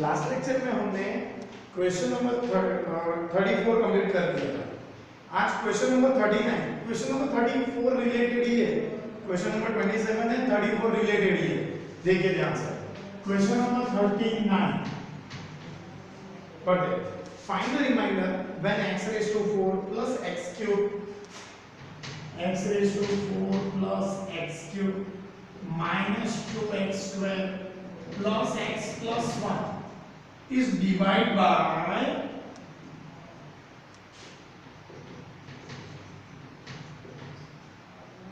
Last lecture में हमने question number 34 complete कर दिया था। आज question number 39, question number 34 related ही है। क्वेश्चन नंबर 27 है, 34 रिलेटेड ही है। देखिए ध्यान से, क्वेश्चन नंबर 39 पढ़ते। Find the remainder when x raised to 4 plus x cube x cube minus 2x square plus x plus 1 is divided by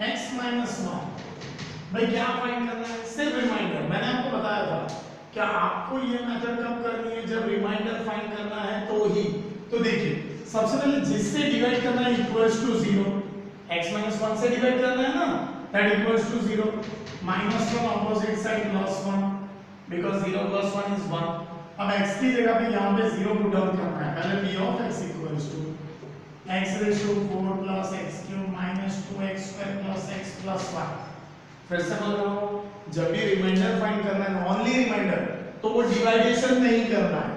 x minus 1। भाई क्या फाइंड करना है? सिर्फ रिमाइंडर। मैंने आपको बताया था क्या आपको ये मेथड कब करनी है, जब रिमाइंडर फाइंड करना है तो ही। तो देखिए सबसे पहले जिससे डिवाइड करना है इक्वल्स टू 0, x minus 1 से डिवाइड करना है ना, that equals to 0, minus 1 opposite side plus 1 because 0 plus 1 is 1। अब x की जगह पे यहाँ पे 0 पुट डाउन करना है। पहले p of x equals to x raised to 4 plus x cube minus 2x square plus x plus 1। फिर से बोल रहा हूँ, जब भी रिमाइंडर फाइंड करना है, ओनली रिमाइंडर, तो वो डिवाइडेशन नहीं करना है,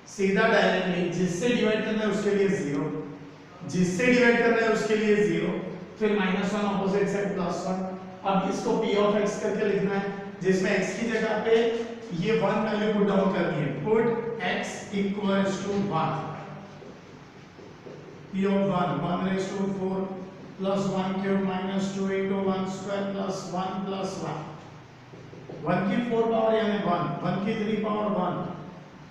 सीधा डायरेक्टली जिससे डिवाइड करना है उसके लिए 0, जिससे डिवाइड करना है उसके लिए 0, फिर -1 ऑपोजिट साइड +1। अब इसको p of x करके लिखना है, जिसमें x की जगह पे ये 1 वैल्यू पुट डाउन करनी है। Put x equals to 1, p of 1 raised to 4 plus 1 cube minus 2 into 1 square plus 1 plus 1। 1 की 4 पावर यानी 1, 1 की 3 पावर 1,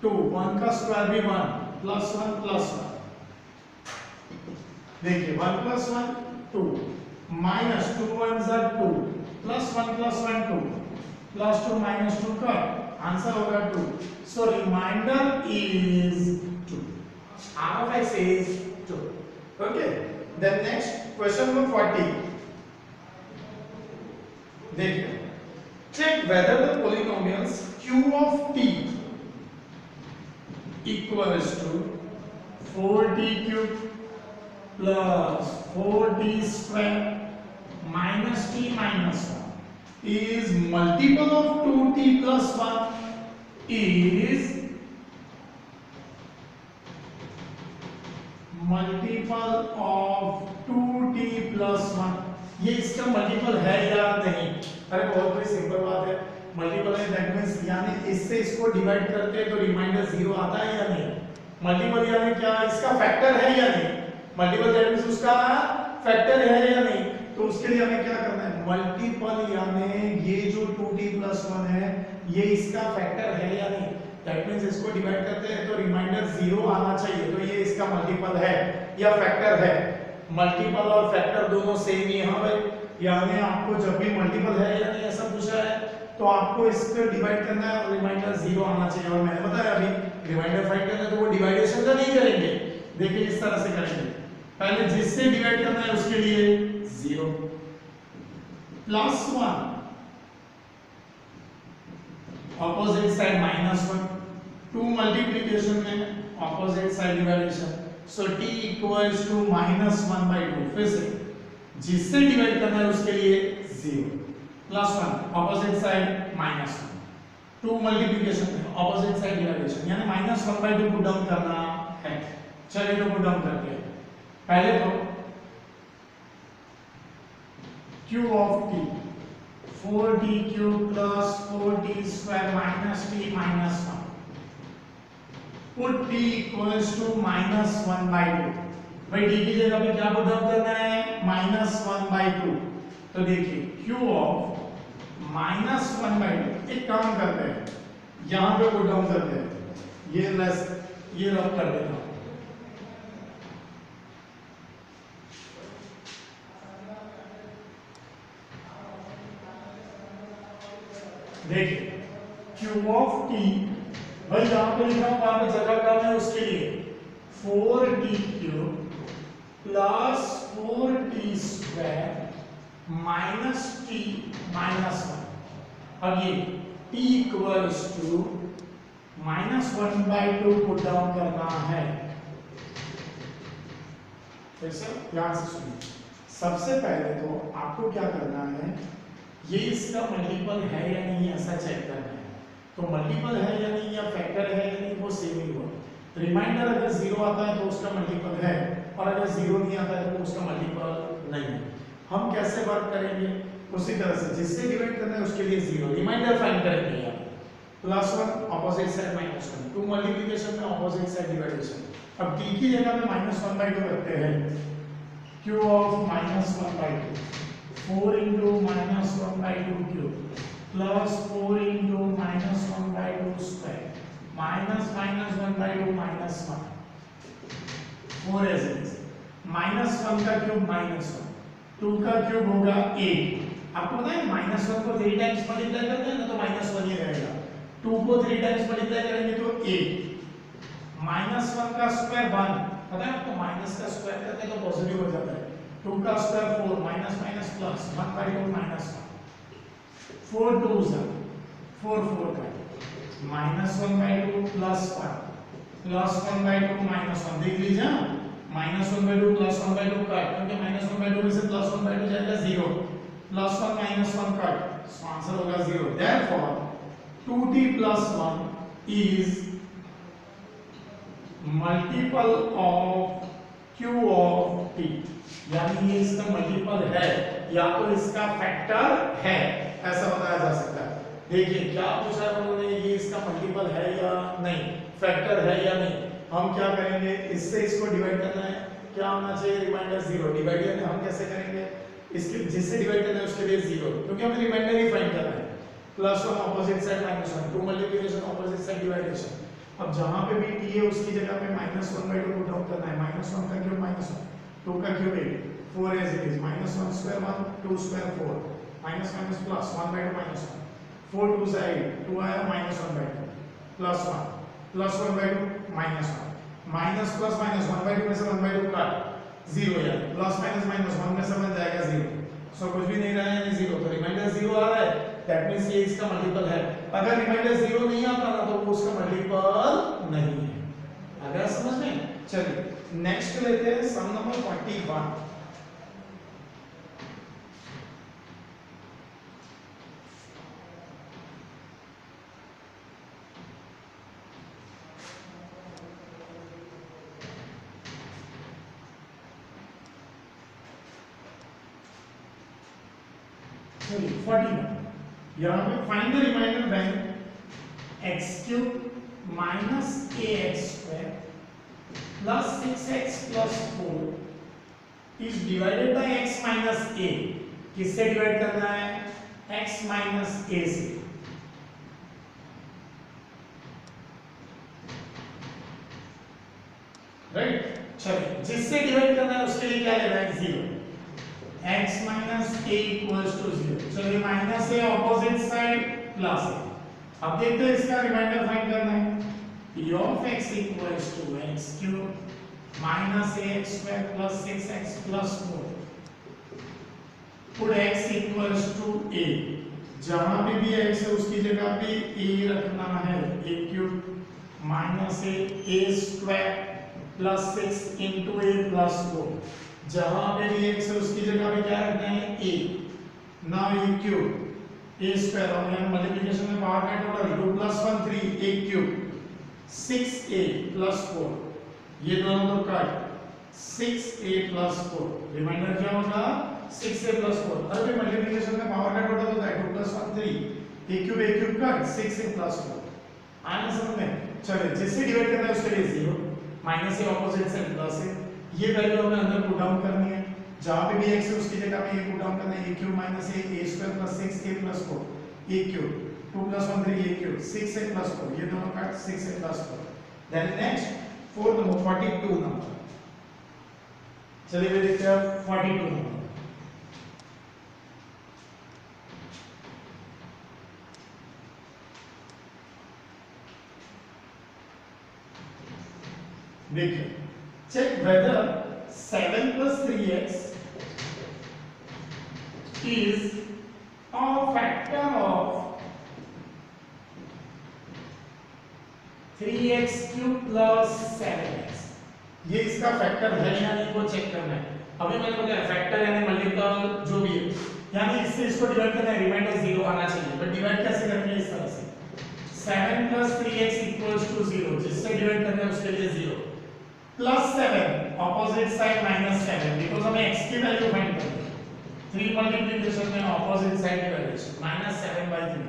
2, 1 का स्क्वायर भी 1 plus 1 plus 1। देखिए 1 plus 1 2 minus 2 1s are 2 plus 1 plus 1 2 plus 2 minus 2 का answer होगा 2। So remainder is 2. R of x is 2. Okay. Then next question number 40. देखिए, check whether the polynomials q of t equals to 4t cube plus 4t square minus t minus 1 is multiple of 2t plus 1 is multiple of 2t plus 1। ये इसका multiple है या नहीं? अरे बहुत बड़ी simple बात है, मल्टीपल है दैट मींस यानी इससे इसको डिवाइड करते हैं तो रिमाइंडर 0 आता है या नहीं? मल्टीपल यानी क्या, इसका फैक्टर है या नहीं? मल्टीपल दैट मींस उसका फैक्टर है या नहीं? तो उसके लिए हमें क्या करना है? मल्टीपल यानी ये जो 2t plus 1 है ये इसका फैक्टर है या नहीं? दैट मींस इसको डिवाइड करते हैं तो रिमाइंडर 0 आना चाहिए, तो ये इसका मल्टीपल है या फैक्टर है? मल्टीपल और फैक्टर दोनों सेम ही है भाई। यानी आपको जब भी मल्टीपल है या नहीं ऐसा पूछा है तो आपको इसको डिवाइड करना है और रिमाइंडर 0 आना चाहिए। और मैंने बताया अभी रिमाइंडर फाइंड करना है तो वो डिवाइडेशन का नहीं करेंगे। देखिए इस तरह से करेंगे, पहले जिससे डिवाइड करना है उसके लिए 0 प्लस 1 ऑपोजिट साइड -1, 2 मल्टीप्लिकेशन में opposite side division, so t equals to -1/2। फिर से जिससे डिवाइड करना है उसके लिए 0 प्लस 1 ऑपोजिट साइड -1, 2 मल्टीप्लिकेशन में ऑपोजिट साइड डिवाइडेशन यानी -1/2 पुट डाउन करना है। चलिए तो पुट डाउन करते हैं। पहले तो q of t 4t cube plus 4t square minus t minus 1। Put t equals to -1/2। भाई t की जगह पे क्या पुट डाउन करना है? -1/2। तो देखिए q of -1/2, एक काम करते हैं यहाँ पे पुट डाउन करते हैं, ये रब कर देता हूँ। देखिए q of t, भाई यहाँ पे लिखा हूँ वहां पे जगह कम है उसके लिए 4t cube plus 4t square minus t minus 1। अब ये t equals to -1/2 put down करना है। फिर से ध्यान से सुनिए, सबसे पहले तो आपको क्या करना है, ये इसका मल्टीपल है या नहीं ऐसा चेक करना है। तो मल्टीपल है या नहीं या फैक्टर है या नहीं वो सेम ही हुआ। रिमाइंडर अगर 0 आता है तो उसका मल्टीपल है, और अगर 0 नहीं आता है तो उसका मल्टीपल नहीं है। हम कैसे वर्क करेंगे? उसी तरह से जिससे डिवाइड करना है उसके लिए 0 रिमाइंडर फाइंड करेंगे यहाँ +1 ऑपोजिट साइड -1 टू मल्टीप्लिकेशन में ऑपोजिट साइड डिवाइडेशन। अब t की जगह में -1/2 रखते हैं, q of -1/2 4 into -1/2 cube plus 4 into -1/2 square minus -1/2 -1 4 as it is -1 का क्यूब -1 2 का क्यूब होगा 8। आपको पता है -1 को 3 टाइम्स मल्टीप्लाई करते हैं ना तो -1 ही रहेगा, 2 को 3 टाइम्स मल्टीप्लाई करेंगे तो 8 -1 का स्क्वायर 1 पता है आपको, माइनस का स्क्वायर करते हैं तो पॉजिटिव हो जाता है, 2 का स्क्वायर 4 माइनस माइनस प्लस 1/2 -1 4 2 4 4 का -1/2 प्लस 1 प्लस 1/2 -1 देख लीजिए, -1/2 प्लस 1/2 कट, क्योंकि -1/2 में से प्लस 1/2 जाएगा 0 प्लस 1 -1 कट, सो आंसर होगा 0। Therefore 2t + 1 is multiple of q of t, यानी ये इसका मल्टीपल है या तो इसका फैक्टर है, ऐसा बताया जा सकता है। देखिए क्या पूछा है उन्होंने, ये इसका मल्टीपल है या नहीं, फैक्टर है या नहीं। हम क्या करेंगे, इससे इसको डिवाइड करना है, क्या होना चाहिए रिमाइंडर 0, डिवाइड हम कैसे करेंगे, इसके जिससे डिवाइड करना है उसके लिए 0, क्योंकि हमें रिमाइंडर ही फाइंड करना है। +1 opposite side -1 to multiplication opposite side division. अब जहां पे भी t है उसकी जगह पे -1/2 पुट आउट करना है, -1 का क्यूब -1 2 का cube 8 4 as it is -1 square 1 2 square 4 minus minus plus 1/2 -1 4 2 से 8 2 आया -1/2 plus 1 plus 1/2 -1 minus plus minus 1/2 में से 1/2 काट 0 यानी प्लस माइनस माइनस 1 में से बन जाएगा 0, सो कुछ भी नहीं रहा है यानी 0, तो रिमाइंडर 0 आ रहा है, दैट मींस ये इसका मल्टीपल है। अगर रिमाइंडर 0 नहीं आता ना तो वो उसका मल्टीपल नहीं है। अगर समझ में, चलिए नेक्स्ट लेते हैं सम नंबर 41। चलिए 41 यहाँ पे find the remainder when x³ minus ax² plus 6x plus 4 is divided by x minus a। किससे डिवाइड करना है, x माइनस a से। राइट, चलिए जिससे डिवाइड करना है उसके लिए क्या लेना है 0, x minus a equals to 0। चलिए माइनस है ऑपोजिट साइड प्लस है। अब देखते हैं इसका रिमाइंडर फाइंड करना है, p of x equals to x³ minus ax² plus 6x plus 4 put x equals to a। जहां पे भी x है उसकी जगह पे a रखना है, a³ minus a² plus 6 into a plus 4। जहां पे भी x है उसकी जगह पे क्या रखना है a। Now a cube a square और यहां मल्टीप्लिकेशन में पावर का टोटल 2 + 1 3 a क्यूब 6a + 4 ये दोनों तो कट 6a + 4 रिमाइंडर क्या होगा 6a + 4। हर भी मल्टीप्लिकेशन में पावर का टोटल होता है 2 + 1 3 a क्यूब कट 6a + 4। आना समझ में, चलिए जिससे डिवाइड करना है उसके लिए 0 माइनस है ऑपोजिट साइड प्लस है, ये वैल्यू हमें अंदर पुट डाउन करनी है। जहां पे भी x है उसकी जगह पे ये पुट डाउन करना है, a³ - a² + 6a + 4 a³ 2 + 1 3 a³ 6a + 4 ये दोनों का 6a + 4। Then next 4 number 42 number, चलिए देखते हैं 42 नंबर। देखिए check whether 7 plus 3x is a factor of 3x³ plus 7x। ये इसका फैक्टर है या नहीं वो चेक करना है। अभी मैंने बताया फैक्टर यानी मल्टीपल जो भी है, यानी इससे इसको डिवाइड करना है, रिमाइंडर 0 आना चाहिए, बट डिवाइड कैसे करेंगे इस तरह से 7 प्लस 3x इक्वल्स टू 0, जिससे डिवाइड करना है उसके लिए 0 plus 7 opposite side minus 7 because हमें x की वैल्यू फाइंड करनी है। 3 मल्टीप्लिकेशन में ऑपोजिट साइड की वैल्यू माइनस 7/3।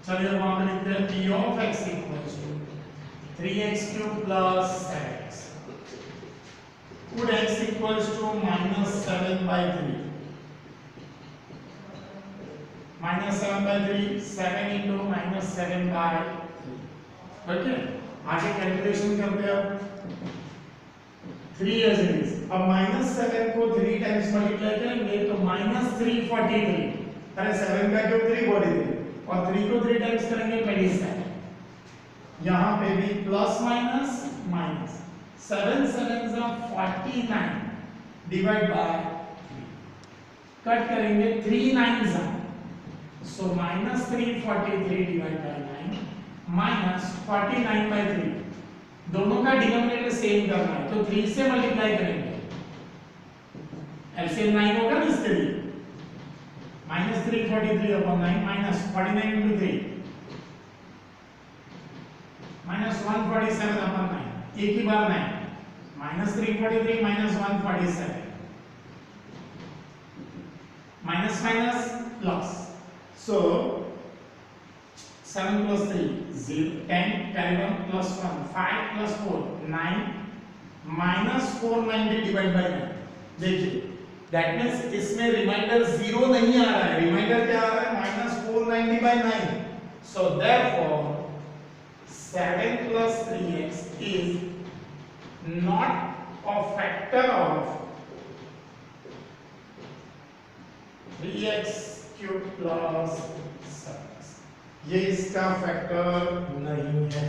चलिए वहां पे लिखते हैं p of x equals to 3x cube plus 7x। Put x equals to minus 7/3. Minus 7/3, 7 into minus 7/3. Okay? आगे कैलकुलेशन करते हैं 3 as it is। अब minus 7 को 3 टाइम्स मल्टीप्लाई करेंगे तो minus 343। अरे 7 का क्यूब 343 और 3 को 3 टाइम्स करेंगे 27। यहाँ पे भी plus minus minus 7 7s are 49 divide by 3 cut करेंगे 3 9s are so minus 343 divide by 9 minus 49/3। दोनों का डिनोमिनेटर सेम करना है तो 3 से मल्टीप्लाई करेंगे, एलसीएम 9 होगा ना इसके लिए। माइनस 343/9 माइनस 49 into 3 माइनस 147/9 एक ही बार 9 minus 343 minus 147 minus minus plus so 7 plus 3 0 10 carry on plus 1 5 plus 4 9 minus 490 divided by 9। देखिए दैट मींस इसमें रिमाइंडर 0 नहीं आ रहा है, रिमाइंडर क्या आ रहा है minus 490/9। so therefore 7 plus 3x is not a factor of 3x cube plus 7x। ये इसका फैक्टर नहीं है।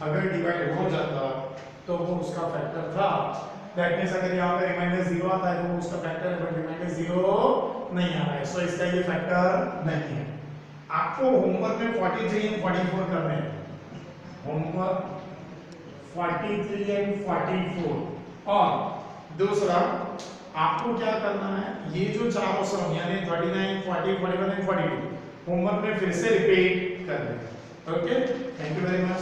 अगर डिवाइड हो जाता तो वो उसका फैक्टर था। दैट मींस अगर यहाँ पे रिमाइंडर 0 आता है तो वो उसका फैक्टर है, बट रिमाइंडर 0 नहीं आ रहा है, सो इसका ये फैक्टर नहीं है। आपको होमवर्क में 43 एंड 44 करने हैं, होमवर्क 43 एंड 44। और दूसरा आपको क्या करना है, ये जो चारों सम यानी 39 40 41 एंड 42 होमवर्क में फिर से रिपीट कर दें। Okay, thank you very much.